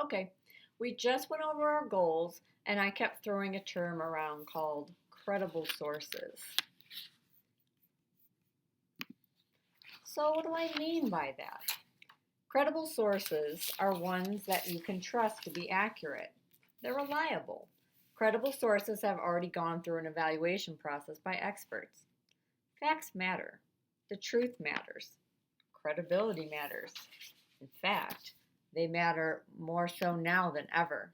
Okay, we just went over our goals, and I kept throwing a term around called credible sources. So, what do I mean by that? Credible sources are ones that you can trust to be accurate. They're reliable. Credible sources have already gone through an evaluation process by experts. Facts matter. The truth matters. Credibility matters. In fact, they matter more so now than ever.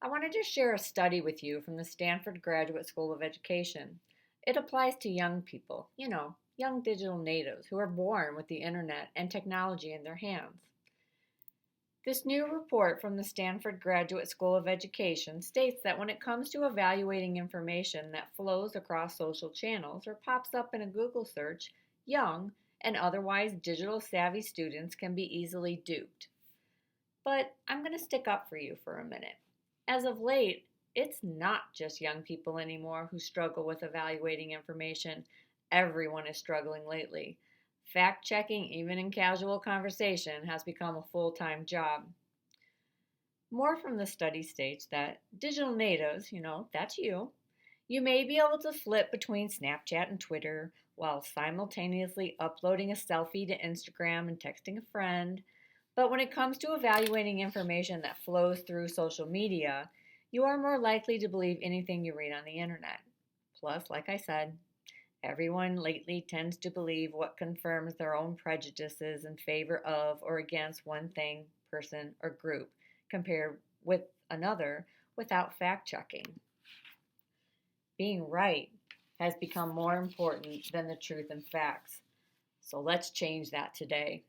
I wanted to share a study with you from the Stanford Graduate School of Education. It applies to young people, young digital natives who are born with the internet and technology in their hands. This new report from the Stanford Graduate School of Education states that when it comes to evaluating information that flows across social channels or pops up in a Google search, young and otherwise digital savvy students can be easily duped. But I'm going to stick up for you for a minute. As of late, it's not just young people anymore who struggle with evaluating information. Everyone is struggling lately. Fact checking, even in casual conversation, has become a full time job. More from the study states that digital natives, that's you may be able to flip between Snapchat and Twitter while simultaneously uploading a selfie to Instagram and texting a friend. But when it comes to evaluating information that flows through social media, you are more likely to believe anything you read on the internet. Plus, like I said, everyone lately tends to believe what confirms their own prejudices in favor of or against one thing, person, or group compared with another without fact checking. Being right has become more important than the truth and facts. So let's change that today.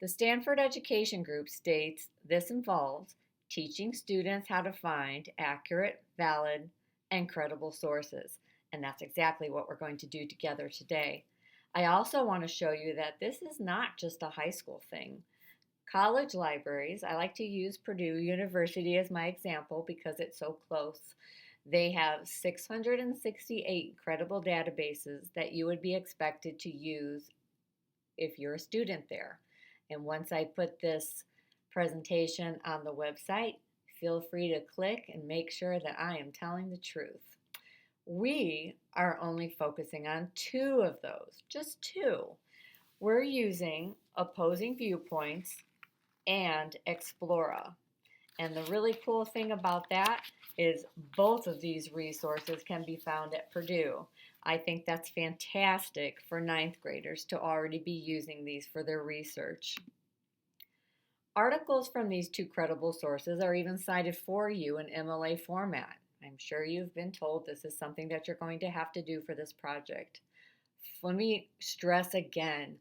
The Stanford Education Group states this involves teaching students how to find accurate, valid, and credible sources. And that's exactly what we're going to do together today. I also want to show you that this is not just a high school thing. College libraries, I like to use Purdue University as my example because it's so close. They have 668 credible databases that you would be expected to use if you're a student there. And once I put this presentation on the website, feel free to click and make sure that I am telling the truth. We are only focusing on two of those, just two. We're using Opposing Viewpoints and Explora. And the really cool thing about that is both of these resources can be found at Purdue. I think that's fantastic for ninth graders to already be using these for their research. Articles from these two credible sources are even cited for you in MLA format. I'm sure you've been told this is something that you're going to have to do for this project. Let me stress again,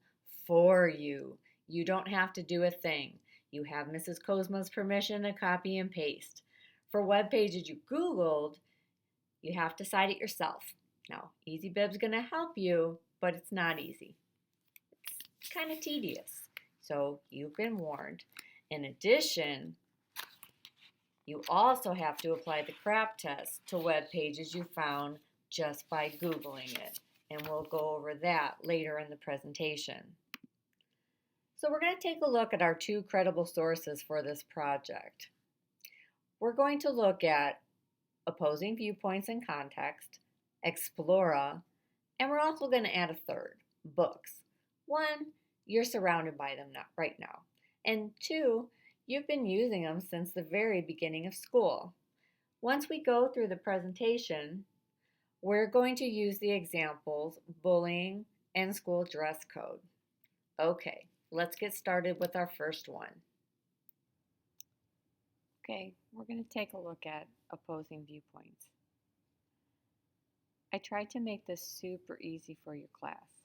for you. You don't have to do a thing. You have Mrs. Kozma's permission to copy and paste. For web pages you Googled, you have to cite it yourself. Now, EasyBib's going to help you, but it's not easy. It's kind of tedious. So you've been warned. In addition, you also have to apply the CRAP test to web pages you found just by Googling it. And we'll go over that later in the presentation. So we're going to take a look at our two credible sources for this project. We're going to look at Opposing Viewpoints and Context, Explora, and we're also going to add a third, books. One, you're surrounded by them right now. And two, you've been using them since the very beginning of school. Once we go through the presentation, we're going to use the examples bullying and school dress code. Okay, let's get started with our first one. Okay, we're going to take a look at Opposing Viewpoints. I tried to make this super easy for your class.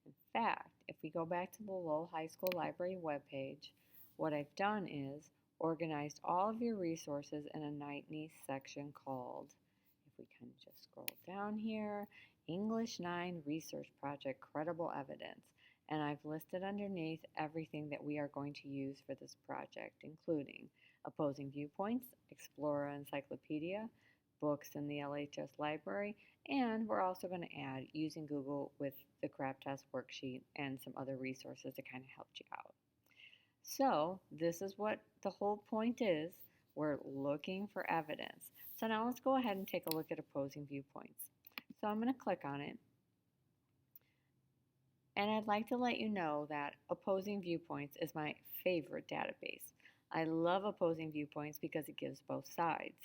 In fact, if we go back to the Lowell High School Library webpage, what I've done is organized all of your resources in a nice section called, if we can just scroll down here, English 9 Research Project Credible Evidence. And I've listed underneath everything that we are going to use for this project, including Opposing Viewpoints, Explora Encyclopedia, books in the LHS library, and we're also going to add using Google with the CRAP test worksheet and some other resources to kind of help you out. So this is what the whole point is. We're looking for evidence. So now let's go ahead and take a look at opposing viewpoints. So I'm going to click on it. And I'd like to let you know that Opposing Viewpoints is my favorite database. I love Opposing Viewpoints because it gives both sides.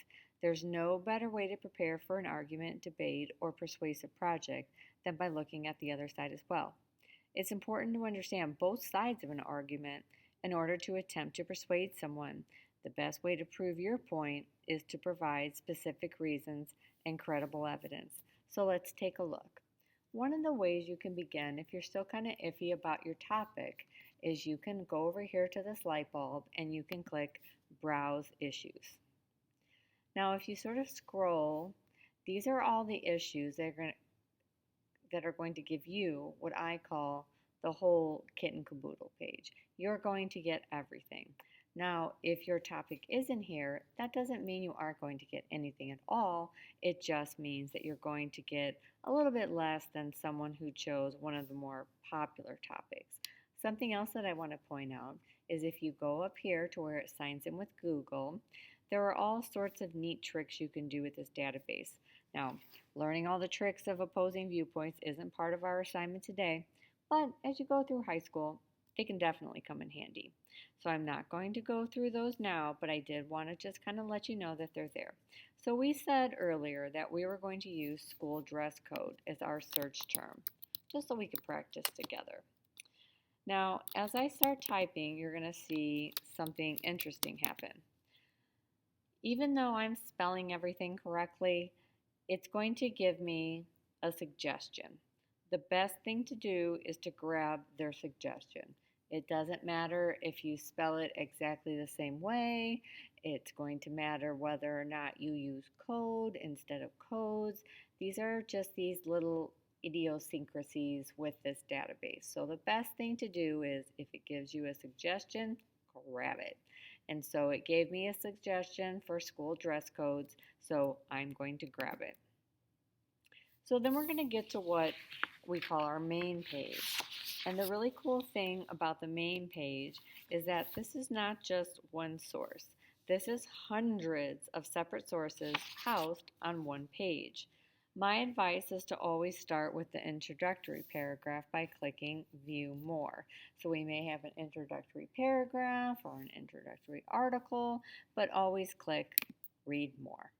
There's no better way to prepare for an argument, debate, or persuasive project than by looking at the other side as well. It's important to understand both sides of an argument in order to attempt to persuade someone. The best way to prove your point is to provide specific reasons and credible evidence. So let's take a look. One of the ways you can begin if you're still kind of iffy about your topic is you can go over here to this light bulb and you can click Browse Issues. Now if you sort of scroll, these are all the issues that are going to give you what I call the whole kit and caboodle page. You're going to get everything. Now, if your topic isn't here, that doesn't mean you aren't going to get anything at all. It just means that you're going to get a little bit less than someone who chose one of the more popular topics. Something else that I want to point out is if you go up here to where it signs in with Google, there are all sorts of neat tricks you can do with this database. Now, learning all the tricks of opposing viewpoints isn't part of our assignment today, but as you go through high school, they can definitely come in handy. So I'm not going to go through those now, but I did want to just kind of let you know that they're there. So we said earlier that we were going to use school dress code as our search term, just so we could practice together. Now, as I start typing, you're going to see something interesting happen. Even though I'm spelling everything correctly, it's going to give me a suggestion. The best thing to do is to grab their suggestion. It doesn't matter if you spell it exactly the same way. It's going to matter whether or not you use code instead of codes. These are just these little idiosyncrasies with this database. So the best thing to do is if it gives you a suggestion, grab it. And so it gave me a suggestion for school dress codes, so I'm going to grab it. So then we're going to get to what we call our main page. And the really cool thing about the main page is that this is not just one source. This is hundreds of separate sources housed on one page. My advice is to always start with the introductory paragraph by clicking View More. So we may have an introductory paragraph or an introductory article, but always click Read More.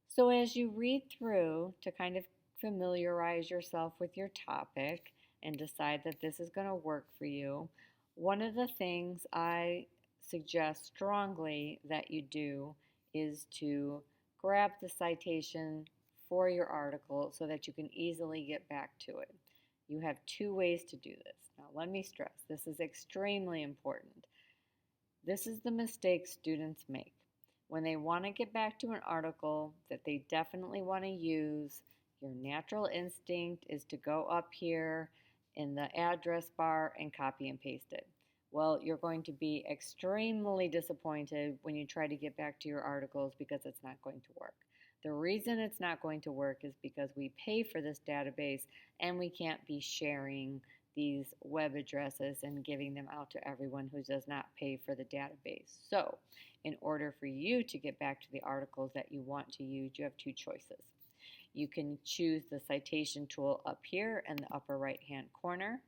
So as you read through to kind of familiarize yourself with your topic and decide that this is going to work for you, one of the things I suggest strongly that you do is to grab the citation for your article so that you can easily get back to it. You have two ways to do this. Now let me stress, this is extremely important. This is the mistake students make. When they want to get back to an article that they definitely want to use, your natural instinct is to go up here in the address bar and copy and paste it. Well, you're going to be extremely disappointed when you try to get back to your articles because it's not going to work. The reason it's not going to work is because we pay for this database and we can't be sharing these web addresses and giving them out to everyone who does not pay for the database. So, in order for you to get back to the articles that you want to use, you have two choices. You can choose the citation tool up here in the upper right hand corner,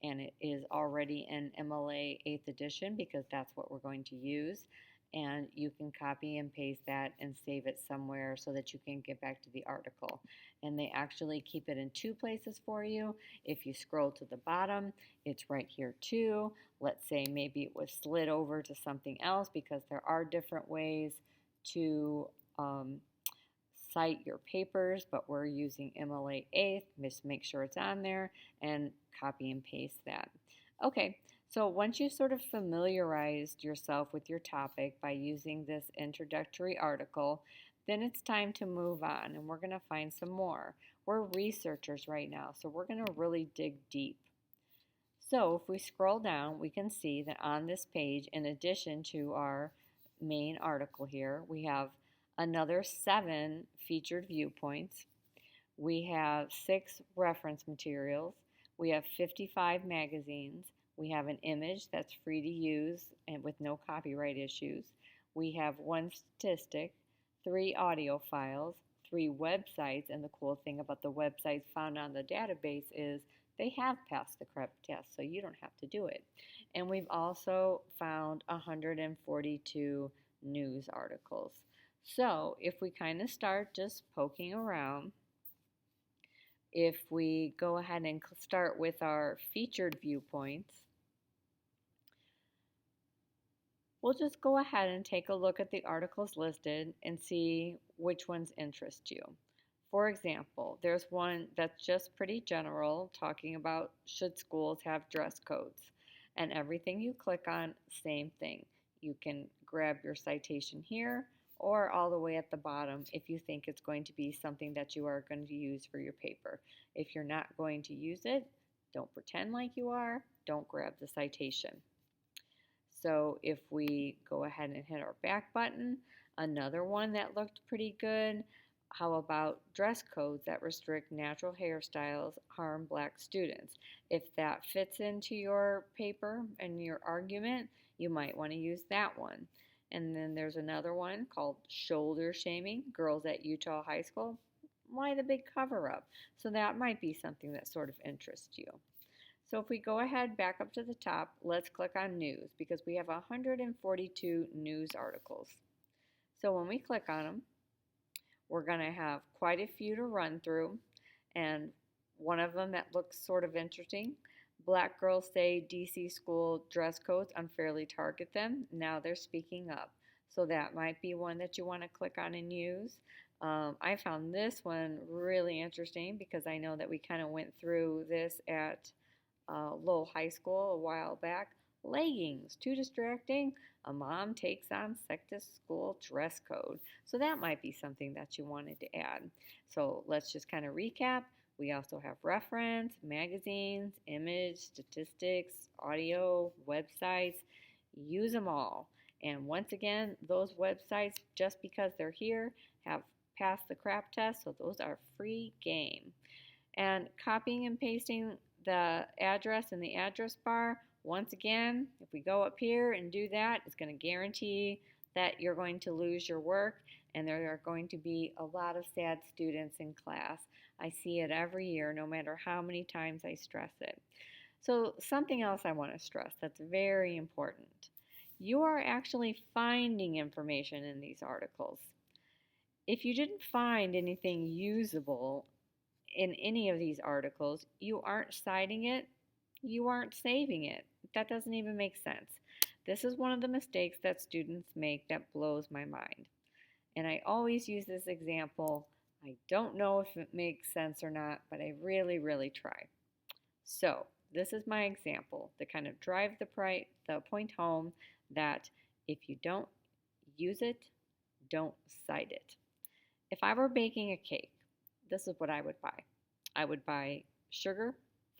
and it is already in MLA 8th edition because that's what we're going to use. And you can copy and paste that and save it somewhere so that you can get back to the article. And they actually keep it in two places for you. If you scroll to the bottom, it's right here too. Let's say maybe it was slid over to something else because there are different ways to cite your papers, but we're using MLA 8th. Just make sure it's on there and copy and paste that. Okay. So once you've sort of familiarized yourself with your topic by using this introductory article, then it's time to move on and we're going to find some more. We're researchers right now, so we're going to really dig deep. So if we scroll down, we can see that on this page, in addition to our main article here, we have another 7 featured viewpoints. We have 6 reference materials. We have 55 magazines. We have an image that's free to use and with no copyright issues. We have one statistic, 3 audio files, 3 websites, and the cool thing about the websites found on the database is they have passed the CREP test, so you don't have to do it. And we've also found 142 news articles. So if we kind of start just poking around, if we go ahead and start with our featured viewpoints, we'll just go ahead and take a look at the articles listed and see which ones interest you. For example, there's one that's just pretty general, talking about should schools have dress codes. And everything you click on, same thing. You can grab your citation here or all the way at the bottom if you think it's going to be something that you are going to use for your paper. If you're not going to use it, don't pretend like you are. Don't grab the citation. So if we go ahead and hit our back button, another one that looked pretty good, how about dress codes that restrict natural hairstyles harm black students? If that fits into your paper and your argument, you might want to use that one. And then there's another one called shoulder shaming, girls at Utah High School. Why the big cover up? So that might be something that sort of interests you. So if we go ahead back up to the top, let's click on news because we have 142 news articles. So when we click on them, we're going to have quite a few to run through, and one of them that looks sort of interesting, black girls say DC school dress codes unfairly target them. Now they're speaking up. So that might be one that you want to click on and use. I found this one really interesting because I know that we kind of went through this at Lowell High School a while back. Leggings, too distracting. A mom takes on sexist school dress code. So that might be something that you wanted to add. So let's just kind of recap. We also have reference, magazines, image, statistics, audio, websites. Use them all. And once again, those websites, just because they're here, have passed the CRAP test, so those are free game. And copying and pasting the address in the address bar, once again, if we go up here and do that, it's going to guarantee that you're going to lose your work and there are going to be a lot of sad students in class. I see it every year, no matter how many times I stress it. So something else I want to stress that's very important. You are actually finding information in these articles. If you didn't find anything usable in any of these articles, you aren't citing it, you aren't saving it. That doesn't even make sense. This is one of the mistakes that students make that blows my mind. And I always use this example. I don't know if it makes sense or not, but I really, really try. So this is my example to kind of drive the point home that if you don't use it, don't cite it. If I were baking a cake, this is what I would buy. I would buy sugar,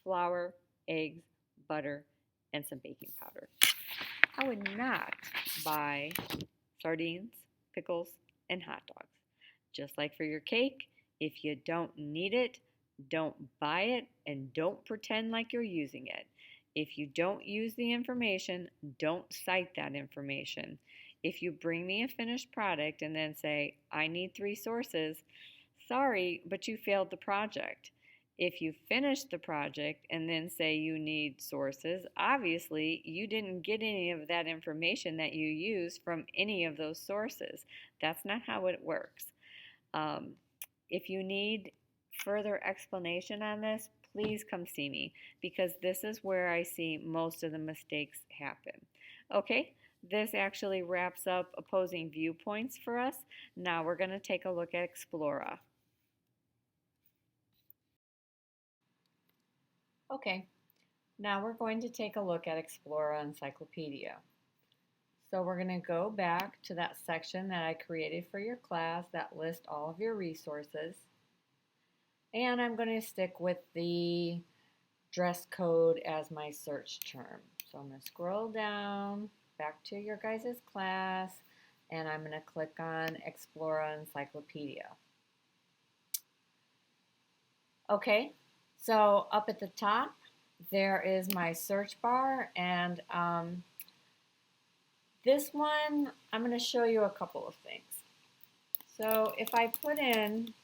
flour, eggs, butter, and some baking powder. I would not buy sardines, pickles, and hot dogs. Just like for your cake, if you don't need it, don't buy it and don't pretend like you're using it. If you don't use the information, don't cite that information. If you bring me a finished product and then say, I need 3 sources, sorry, but you failed the project. If you finish the project and then say you need sources, obviously you didn't get any of that information that you used from any of those sources. That's not how it works. If you need further explanation on this, please come see me because this is where I see most of the mistakes happen. Okay, this actually wraps up opposing viewpoints for us. Now we're going to take a look at Explora. Okay, now we're going to take a look at Explora Encyclopedia. So we're going to go back to that section that I created for your class that lists all of your resources. And I'm going to stick with the dress code as my search term. So I'm going to scroll down back to your guys' class and I'm going to click on Explora Encyclopedia. Okay, so up at the top there is my search bar, and this one, I'm going to show you a couple of things. So if I put in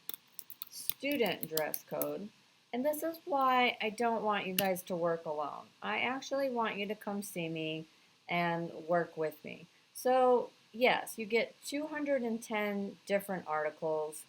student dress code, and this is why I don't want you guys to work alone. I actually want you to come see me and work with me. So yes, you get 210 different articles,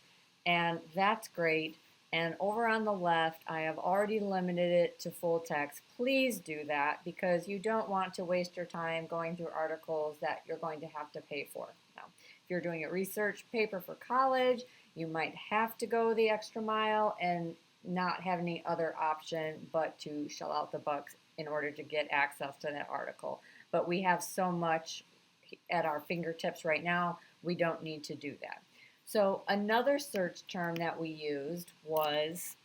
and that's great. And over on the left, I have already limited it to full text. Please do that because you don't want to waste your time going through articles that you're going to have to pay for. Now, if you're doing a research paper for college, you might have to go the extra mile and not have any other option but to shell out the bucks in order to get access to that article. But we have so much at our fingertips right now, we don't need to do that. So another search term that we used was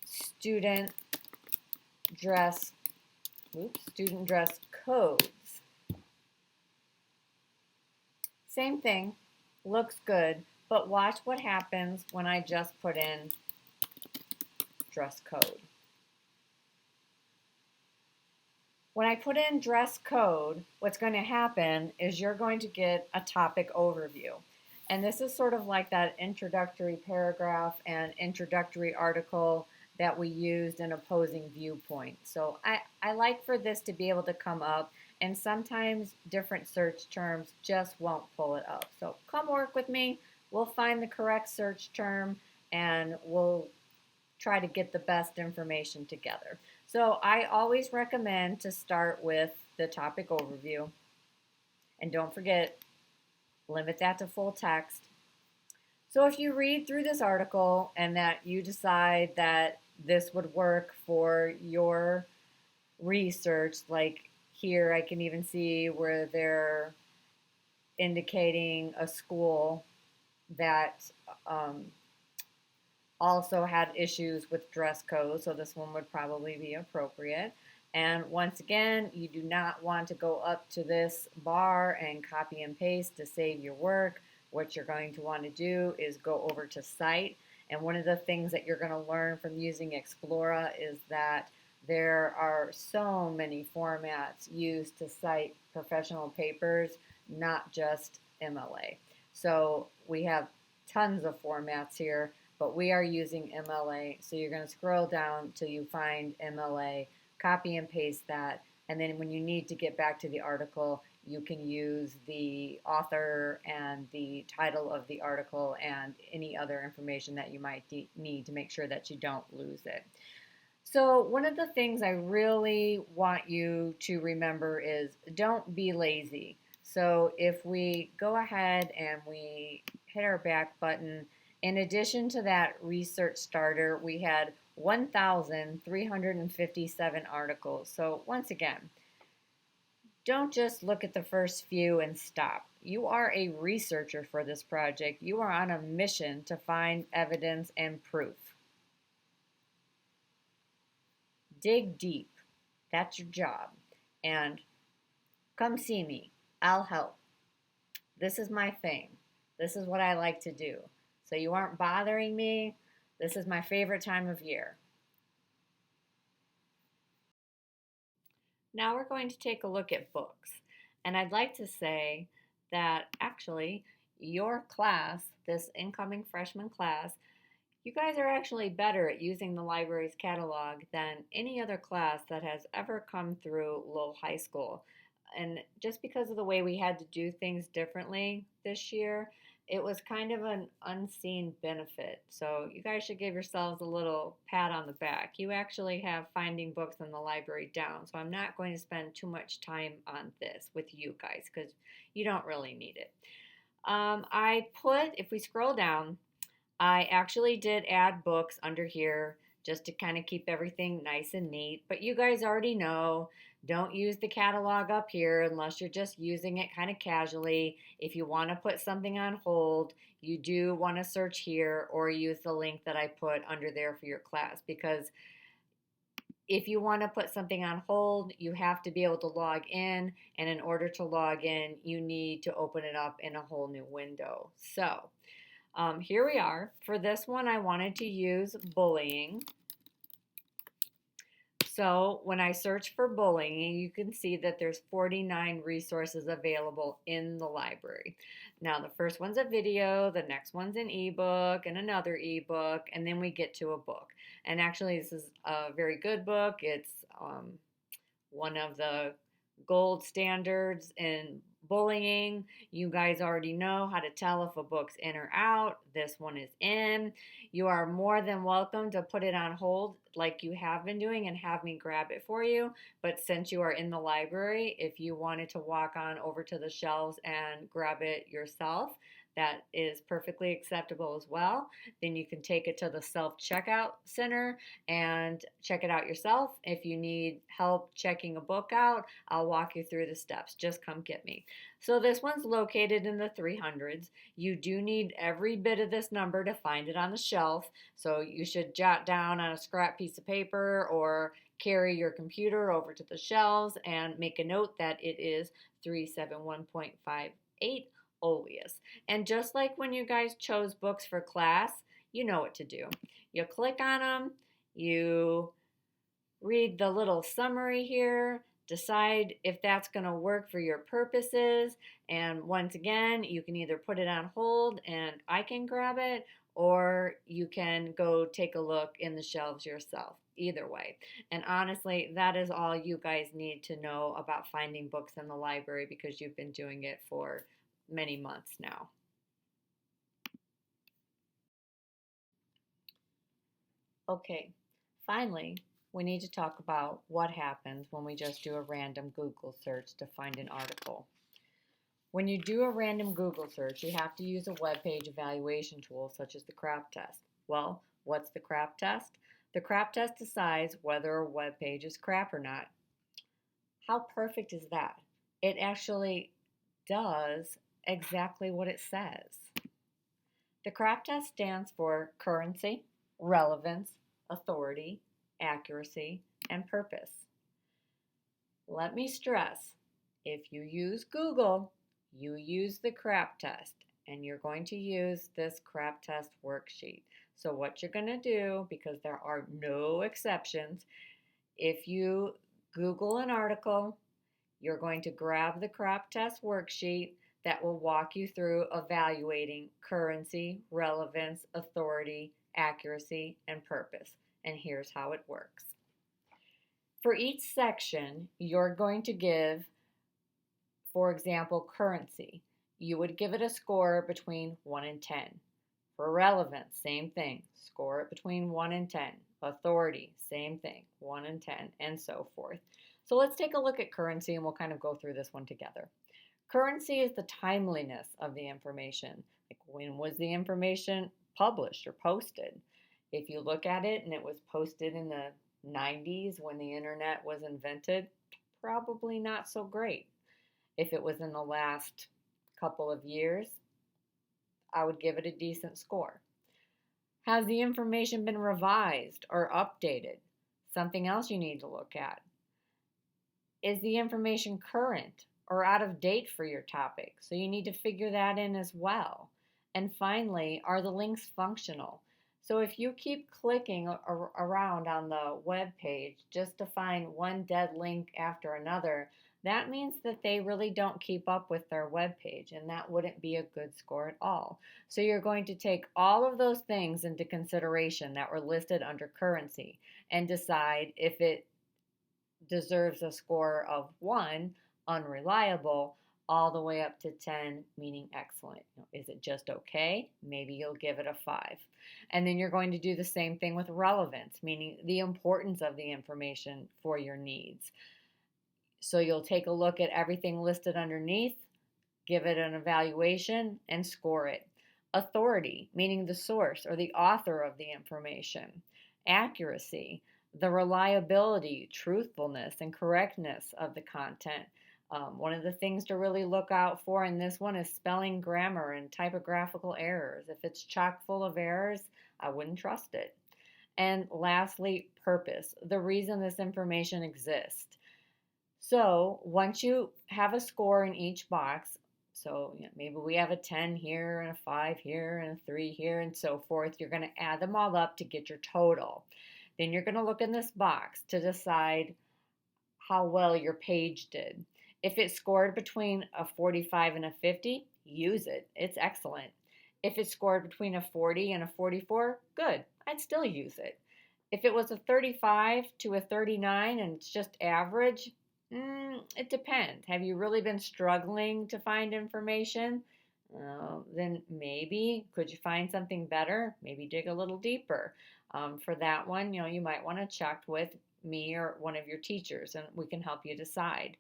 student dress codes. Same thing, looks good, but watch what happens when I just put in dress code. When I put in dress code, what's going to happen is you're going to get a topic overview. And this is sort of like that introductory paragraph and introductory article that we used in opposing viewpoint. So I like for this to be able to come up, and sometimes different search terms just won't pull it up. So come work with me. We'll find the correct search term and we'll try to get the best information together. So I always recommend to start with the topic overview. And don't forget, limit that to full text. So if you read through this article and that you decide that this would work for your research, like here I can even see where they're indicating a school that also had issues with dress code, so this one would probably be appropriate. And once again, you do not want to go up to this bar and copy and paste to save your work. What you're going to want to do is go over to Cite. And one of the things that you're going to learn from using Explora is that there are so many formats used to cite professional papers, not just MLA. So we have tons of formats here, but we are using MLA. So you're going to scroll down till you find MLA, copy and paste that, and then when you need to get back to the article, you can use the author and the title of the article and any other information that you might need to make sure that you don't lose it. So one of the things I really want you to remember is don't be lazy. So if we go ahead and we hit our back button, in addition to that research starter, we had 1,357 articles. So once again, don't just look at the first few and stop. You are a researcher for this project. You are on a mission to find evidence and proof. Dig deep. That's your job. And come see me. I'll help. This is my thing. This is what I like to do. So you aren't bothering me. This is my favorite time of year. Now we're going to take a look at books. And I'd like to say that actually your class, this incoming freshman class, you guys are actually better at using the library's catalog than any other class that has ever come through Lowell High School. And just because of the way we had to do things differently this year, it was kind of an unseen benefit. So you guys should give yourselves a little pat on the back. You actually have finding books in the library down. So I'm not going to spend too much time on this with you guys because you don't really need it. If we scroll down, I actually did add books under here just to kind of keep everything nice and neat. But you guys already know, don't use the catalog up here unless you're just using it kind of casually. If you want to put something on hold, you do want to search here or use the link that I put under there for your class, because if you want to put something on hold, you have to be able to log in, and in order to log in, you need to open it up in a whole new window. So here we are. For this one, I wanted to use bullying. So when I search for bullying, you can see that there's 49 resources available in the library. Now, the first one's a video, the next one's an ebook, and another ebook, and then we get to a book. And actually, this is a very good book. It's one of the gold standards in bullying. You guys already know how to tell if a book's in or out. This one is in. You are more than welcome to put it on hold like you have been doing and have me grab it for you. But since you are in the library, if you wanted to walk on over to the shelves and grab it yourself, that is perfectly acceptable as well. Then you can take it to the self-checkout center and check it out yourself. If you need help checking a book out, I'll walk you through the steps. Just come get me. So this one's located in the 300s. You do need every bit of this number to find it on the shelf. So you should jot down on a scrap piece of paper or carry your computer over to the shelves and make a note that it is 371.58 Oleus. And just like when you guys chose books for class, you know what to do. You click on them, you read the little summary here, decide if that's going to work for your purposes, and once again, you can either put it on hold and I can grab it, or you can go take a look in the shelves yourself. Either way. And honestly, that is all you guys need to know about finding books in the library because you've been doing it for many months now. Okay, finally, we need to talk about what happens when we just do a random Google search to find an article. When you do a random Google search, you have to use a web page evaluation tool such as the CRAP test. Well, what's the CRAP test? The CRAP test decides whether a web page is crap or not. How perfect is that? It actually does exactly what it says. The CRAP test stands for currency, relevance, authority, accuracy, and purpose. Let me stress, if you use Google, you use the CRAP test, and you're going to use this CRAP test worksheet. So what you're going to do, because there are no exceptions, if you Google an article, you're going to grab the CRAP test worksheet that will walk you through evaluating currency, relevance, authority, accuracy, and purpose. And here's how it works. For each section, you're going to give, for example, currency. You would give it a score between 1 and 10. For relevance, same thing. Score it between 1 and 10. Authority, same thing. 1 and 10, and so forth. So let's take a look at currency and we'll kind of go through this one together. Currency is the timeliness of the information. Like, when was the information published or posted? If you look at it and it was posted in the 90s when the internet was invented, probably not so great. If it was in the last couple of years, I would give it a decent score. Has the information been revised or updated? Something else you need to look at. Is the information current or out of date for your topic? So you need to figure that in as well. And finally, are the links functional? So if you keep clicking around on the web page just to find one dead link after another, that means that they really don't keep up with their web page, and that wouldn't be a good score at all. So you're going to take all of those things into consideration that were listed under currency and decide if it deserves a score of 1, unreliable, all the way up to 10, meaning excellent. Is it just okay? Maybe you'll give it a 5. And then you're going to do the same thing with relevance, meaning the importance of the information for your needs. So you'll take a look at everything listed underneath, give it an evaluation, and score it. Authority, meaning the source or the author of the information. Accuracy, the reliability, truthfulness, and correctness of the content. One of the things to really look out for in this one is spelling, grammar, and typographical errors. If it's chock full of errors, I wouldn't trust it. And lastly, purpose, the reason this information exists. So once you have a score in each box, so maybe we have a 10 here and a 5 here and a 3 here and so forth, you're going to add them all up to get your total. Then you're going to look in this box to decide how well your page did. If it scored between a 45 and a 50, use it. It's excellent. If it scored between a 40 and a 44, good. I'd still use it. If it was a 35 to a 39 and it's just average, it depends. Have you really been struggling to find information? Then maybe could you find something better? Maybe dig a little deeper. For that one, you might want to check with me or one of your teachers, and we can help you decide.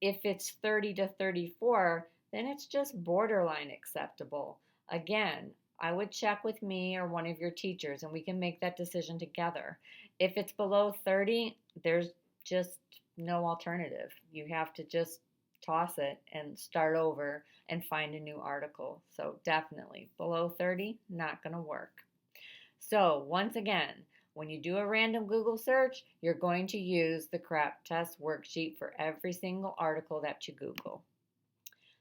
If it's 30 to 34, then it's just borderline acceptable. Again, I would check with me or one of your teachers, and we can make that decision together. If it's below 30, there's just no alternative. You have to just toss it and start over and find a new article. So definitely below 30, not going to work. So once again, when you do a random Google search, you're going to use the CRAP test worksheet for every single article that you Google.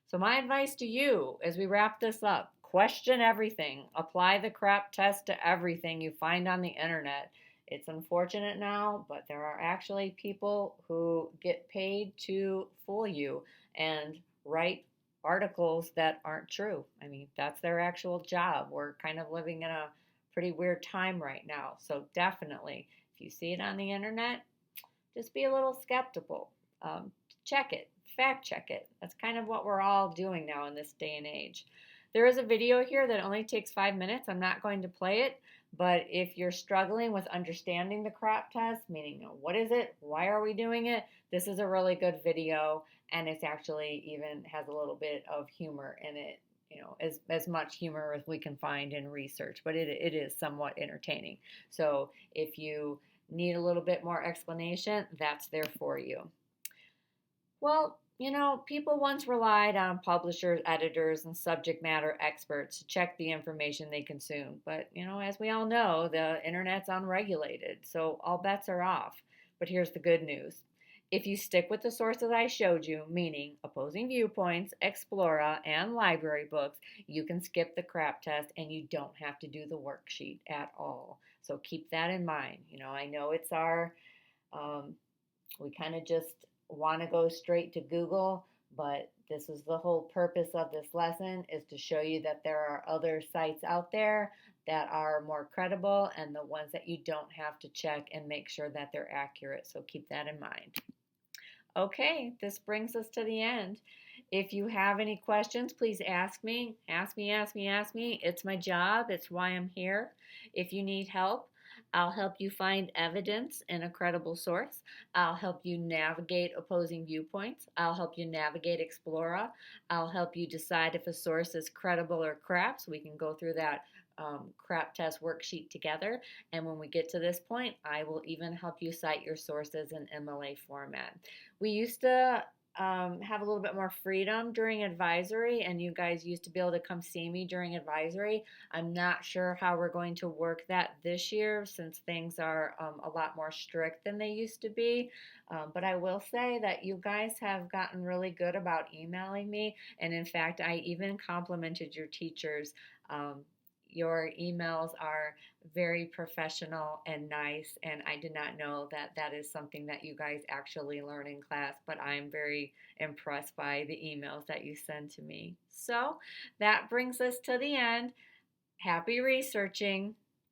So my advice to you as we wrap this up, question everything. Apply the CRAP test to everything you find on the internet. It's unfortunate now, but there are actually people who get paid to fool you and write articles that aren't true. I mean, that's their actual job. We're kind of living in a pretty weird time right now. So definitely, if you see it on the internet, just be a little skeptical. Check it, fact check it. That's kind of what we're all doing now in this day and age. There is a video here that only takes 5 minutes. I'm not going to play it, but if you're struggling with understanding the CRAP test, meaning what is it, why are we doing it, this is a really good video, and it's actually even has a little bit of humor in it. As much humor as we can find in research, but it is somewhat entertaining. So if you need a little bit more explanation, that's there for you. Well, people once relied on publishers, editors, and subject matter experts to check the information they consume. But, as we all know, the internet's unregulated, so all bets are off. But here's the good news. If you stick with the sources I showed you, meaning opposing viewpoints, Explora, and library books, you can skip the CRAP test and you don't have to do the worksheet at all. So keep that in mind. I know it's we kind of just want to go straight to Google, but this is the whole purpose of this lesson, is to show you that there are other sites out there that are more credible and the ones that you don't have to check and make sure that they're accurate. So keep that in mind. Okay, this brings us to the end. If you have any questions, please ask me. Ask me, ask me, ask me. It's my job. It's why I'm here. If you need help, I'll help you find evidence in a credible source. I'll help you navigate opposing viewpoints. I'll help you navigate Explora. I'll help you decide if a source is credible or crap, so we can go through that CRAP test worksheet together. And when we get to this point, I will even help you cite your sources in MLA format. We used to have a little bit more freedom during advisory, and you guys used to be able to come see me during advisory. I'm not sure how we're going to work that this year since things are a lot more strict than they used to be. But I will say that you guys have gotten really good about emailing me, and in fact, I even complimented your teachers. Your emails are very professional and nice, and I did not know that that is something that you guys actually learn in class, but I'm very impressed by the emails that you send to me. So that brings us to the end. Happy researching.